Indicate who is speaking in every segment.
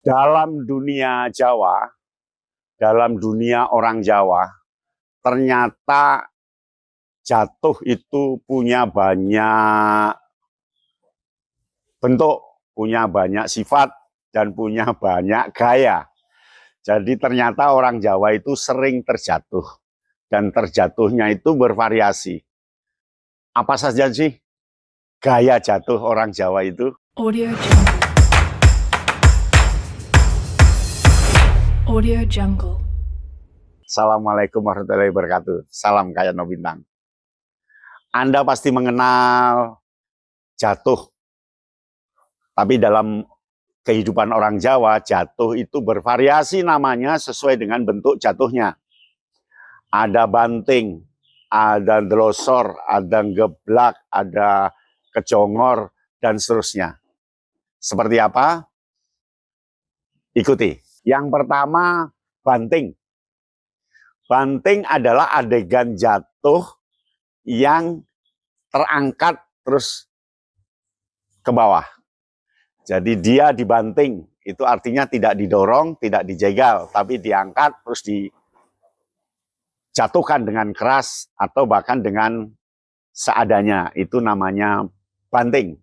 Speaker 1: Dalam dunia Jawa, dalam dunia orang Jawa, ternyata jatuh itu punya banyak bentuk, punya banyak sifat, dan punya banyak gaya. Jadi ternyata orang Jawa itu sering terjatuh, dan terjatuhnya itu bervariasi. Apa saja sih gaya jatuh orang Jawa itu?
Speaker 2: Audio Jungle. Audio Jungle.
Speaker 1: Assalamualaikum warahmatullahi wabarakatuh. Salam Kaya No Bintang. Anda pasti mengenal jatuh. Tapi dalam kehidupan orang Jawa, jatuh itu bervariasi namanya sesuai dengan bentuk jatuhnya. Ada banting, ada delosor, ada geblak, ada kejongor, dan seterusnya. Seperti apa? Ikuti. Yang pertama, banting. Banting adalah adegan jatuh yang terangkat terus ke bawah. Jadi dia dibanting, itu artinya tidak didorong, tidak dijegal, tapi diangkat terus dijatuhkan dengan keras atau bahkan dengan seadanya. Itu namanya banting.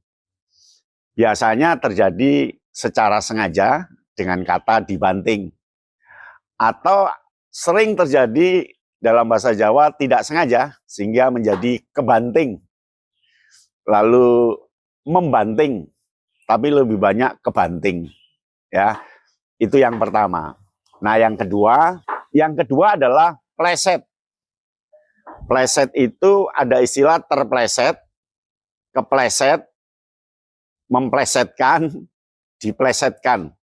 Speaker 1: Biasanya terjadi secara sengaja dengan kata dibanting. Atau sering terjadi dalam bahasa Jawa tidak sengaja sehingga menjadi kebanting. Lalu membanting, tapi lebih banyak kebanting. Ya, itu yang pertama. Nah, yang kedua adalah pleset. Pleset itu ada istilah terpleset, kepleset, memplesetkan, diplesetkan.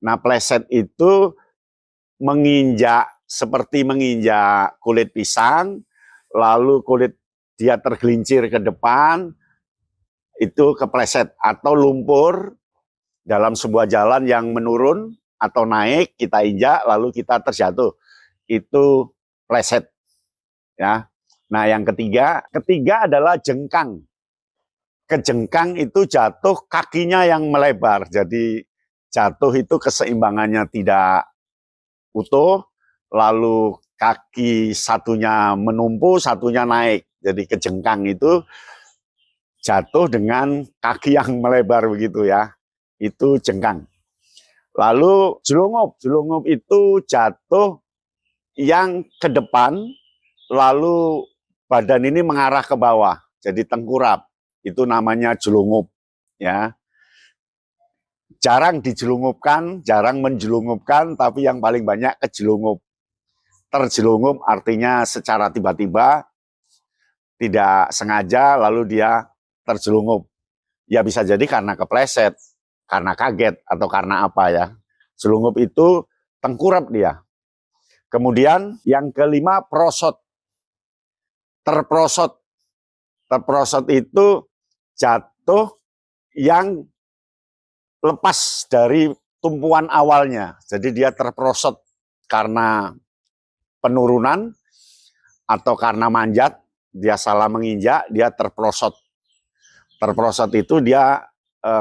Speaker 1: Nah, pleset itu menginjak, seperti menginjak kulit pisang, lalu kulit dia tergelincir ke depan, itu kepleset. Atau lumpur dalam sebuah jalan yang menurun atau naik, kita injak, lalu kita terjatuh. Itu pleset. Ya. Nah, yang ketiga adalah jengkang. Kejengkang itu jatuh kakinya yang melebar. Jadi jatuh itu keseimbangannya tidak utuh, lalu kaki satunya menumpu, satunya naik. Jadi kejengkang itu jatuh dengan kaki yang melebar begitu ya. Itu jengkang. Lalu jelungup. Jelungup itu jatuh yang ke depan, lalu badan ini mengarah ke bawah. Jadi tengkurap. Itu namanya jelungup. Ya. Jarang dijelungupkan, jarang menjelungupkan, tapi yang paling banyak kejelungup. Terjelungup artinya secara tiba-tiba, tidak sengaja, lalu dia terjelungup. Ya bisa jadi karena kepleset, karena kaget, atau karena apa ya. Jelungup itu tengkurap dia. Kemudian yang kelima, prosot. Terprosot. Terprosot itu jatuh yang lepas dari tumpuan awalnya. Jadi dia terprosot karena penurunan atau karena manjat, dia salah menginjak, dia terprosot. Terprosot itu dia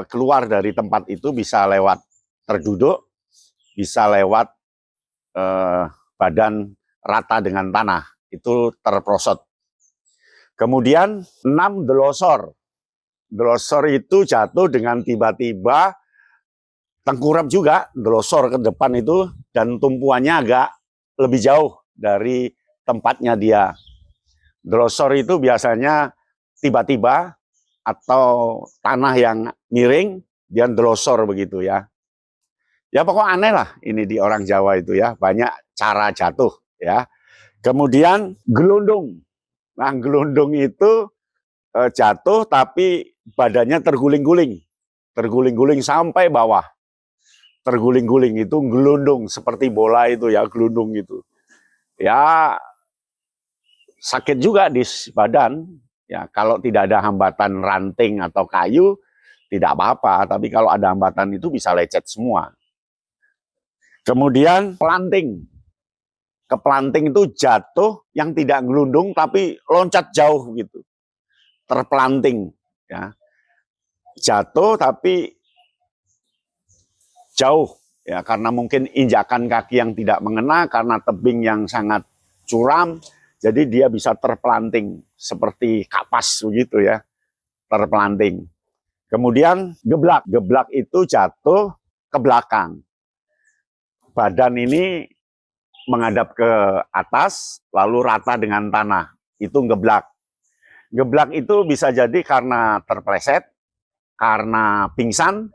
Speaker 1: keluar dari tempat itu, bisa lewat terduduk, bisa lewat badan rata dengan tanah. Itu terprosot. Kemudian 6, delosor. Delosor itu jatuh dengan tiba-tiba, tengkurap juga, delosor ke depan itu, dan tumpuannya agak lebih jauh dari tempatnya dia. Delosor itu biasanya tiba-tiba, atau tanah yang miring, dia delosor begitu ya. Ya pokok aneh lah ini di orang Jawa itu ya, banyak cara jatuh ya. Kemudian gelundung. Nah, gelundung itu jatuh tapi badannya terguling-guling. Terguling-guling sampai bawah. Terguling-guling itu gelundung, seperti bola itu ya, gelundung itu. Ya sakit juga di badan. Ya, kalau tidak ada hambatan ranting atau kayu, tidak apa-apa. Tapi kalau ada hambatan itu bisa lecet semua. Kemudian pelanting. Kepelanting itu jatuh yang tidak gelundung tapi loncat jauh gitu. Terpelanting. Ya. Jatuh tapi jauh. Ya, karena mungkin injakan kaki yang tidak mengena, karena tebing yang sangat curam, jadi dia bisa terpelanting seperti kapas begitu ya, terpelanting. Kemudian geblak, geblak itu jatuh ke belakang. Badan ini menghadap ke atas, lalu rata dengan tanah. Itu geblak. Geblak itu bisa jadi karena terpleset, karena pingsan,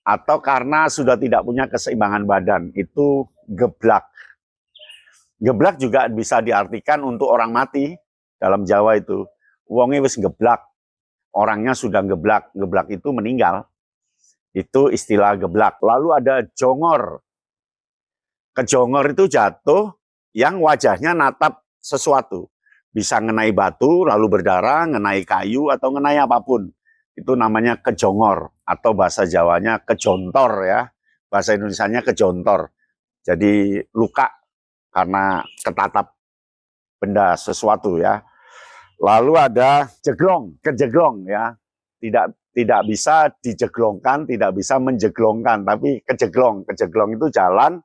Speaker 1: atau karena sudah tidak punya keseimbangan badan. Itu geblak. Geblak juga bisa diartikan untuk orang mati. Dalam Jawa itu, wonge wis geblak. Orangnya sudah geblak. Geblak itu meninggal. Itu istilah geblak. Lalu ada jongor. Kejongor itu jatuh yang wajahnya natap sesuatu. Bisa ngenai batu, lalu berdarah, ngenai kayu, atau ngenai apapun. Itu namanya kejongor, atau bahasa Jawanya kejontor ya. Bahasa Indonesianya kejontor. Jadi luka karena ketatap benda sesuatu ya. Lalu ada jeglong, kejeglong ya. Tidak bisa dijeglongkan, tidak bisa menjeglongkan, tapi kejeglong. Kejeglong itu jalan,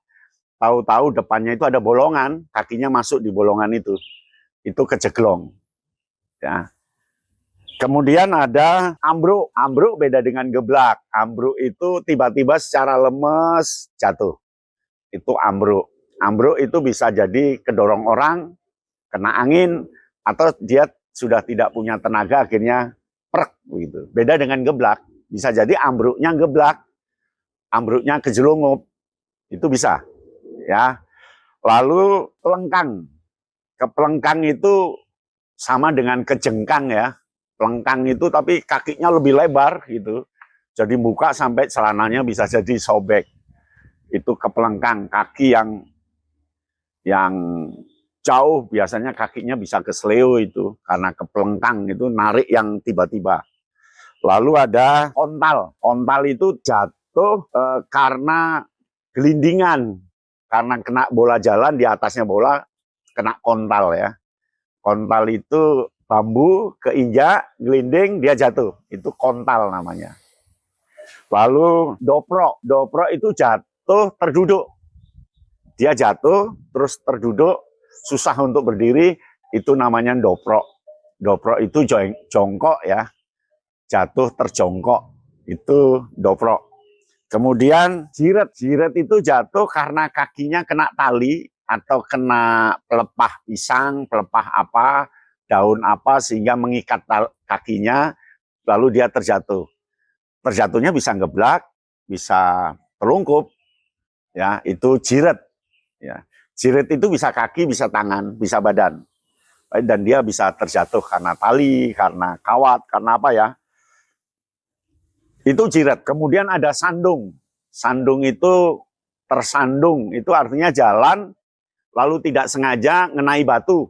Speaker 1: tahu-tahu depannya itu ada bolongan, kakinya masuk di bolongan itu. Itu kejeglong. Ya. Kemudian ada ambruk. Ambruk beda dengan geblak. Ambruk itu tiba-tiba secara lemes jatuh. Itu ambruk. Ambruk itu bisa jadi kedorong orang, kena angin, atau dia sudah tidak punya tenaga akhirnya prek begitu. Beda dengan geblak. Bisa jadi ambruknya geblak, ambruknya kejelungup. Itu bisa. Ya. Lalu pelengkang. Kepelengkang itu sama dengan kejengkang ya. Pelengkang itu tapi kakinya lebih lebar gitu. Jadi buka sampai celananya bisa jadi sobek. Itu kepelengkang, kaki yang jauh biasanya kakinya bisa kesleo itu karena kepelengkang itu narik yang tiba-tiba. Lalu ada ontal. Ontal itu jatuh karena gelindingan. Karena kena bola jalan, di atasnya bola kena kontal ya. Kontal itu bambu, keinjak, gelinding, dia jatuh. Itu kontal namanya. Lalu doprok. Doprok itu jatuh terduduk. Dia jatuh, terus terduduk, susah untuk berdiri, itu namanya doprok. Doprok itu jongkok ya. Jatuh terjongkok. Itu doprok. Kemudian jiret. Jiret itu jatuh karena kakinya kena tali atau kena pelepah pisang, pelepah apa, daun apa, sehingga mengikat kakinya, lalu dia terjatuh. Terjatuhnya bisa geblak, bisa terlungkup, ya itu jiret. Ya. Jiret itu bisa kaki, bisa tangan, bisa badan. Dan dia bisa terjatuh karena tali, karena kawat, karena apa ya. Itu jiret. Kemudian ada sandung. Sandung itu tersandung, itu artinya jalan lalu tidak sengaja ngenai batu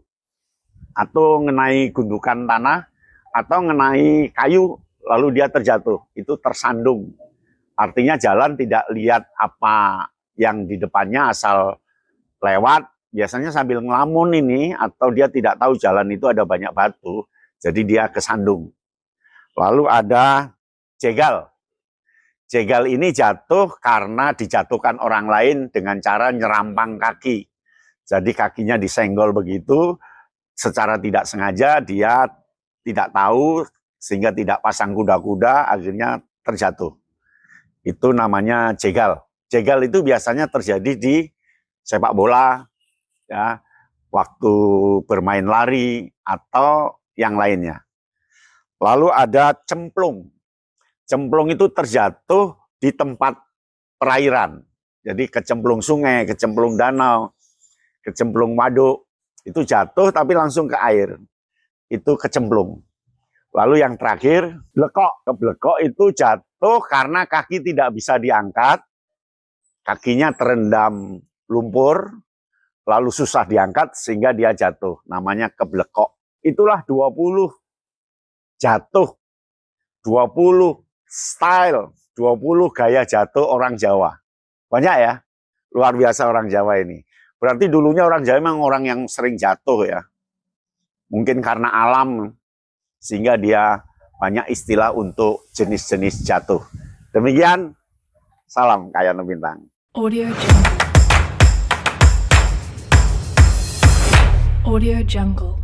Speaker 1: atau ngenai gundukan tanah atau ngenai kayu lalu dia terjatuh. Itu tersandung. Artinya jalan tidak lihat apa yang di depannya, asal lewat, biasanya sambil ngelamun ini, atau dia tidak tahu jalan itu ada banyak batu, jadi dia kesandung. Lalu ada jegal. Jegal ini jatuh karena dijatuhkan orang lain dengan cara nyerampang kaki. Jadi kakinya disenggol begitu, secara tidak sengaja dia tidak tahu, sehingga tidak pasang kuda-kuda, akhirnya terjatuh. Itu namanya jegal. Jegal itu biasanya terjadi di sepak bola, ya, waktu bermain lari, atau yang lainnya. Lalu ada cemplung. Cemplung itu terjatuh di tempat perairan. Jadi kecemplung sungai, kecemplung danau, kecemplung waduk. Itu jatuh tapi langsung ke air. Itu kecemplung. Lalu yang terakhir, blekok. Keblekok itu jatuh karena kaki tidak bisa diangkat. Kakinya terendam lumpur, lalu susah diangkat sehingga dia jatuh. Namanya keblekok. Itulah 20 jatuh, 20 style, 20 gaya jatuh orang Jawa. Banyak ya, luar biasa orang Jawa ini. Berarti dulunya orang Jawa memang orang yang sering jatuh ya. Mungkin karena alam, sehingga dia banyak istilah untuk jenis-jenis jatuh. Demikian, salam Kayan Bintang.
Speaker 2: Audio Jungle. Audio Jungle.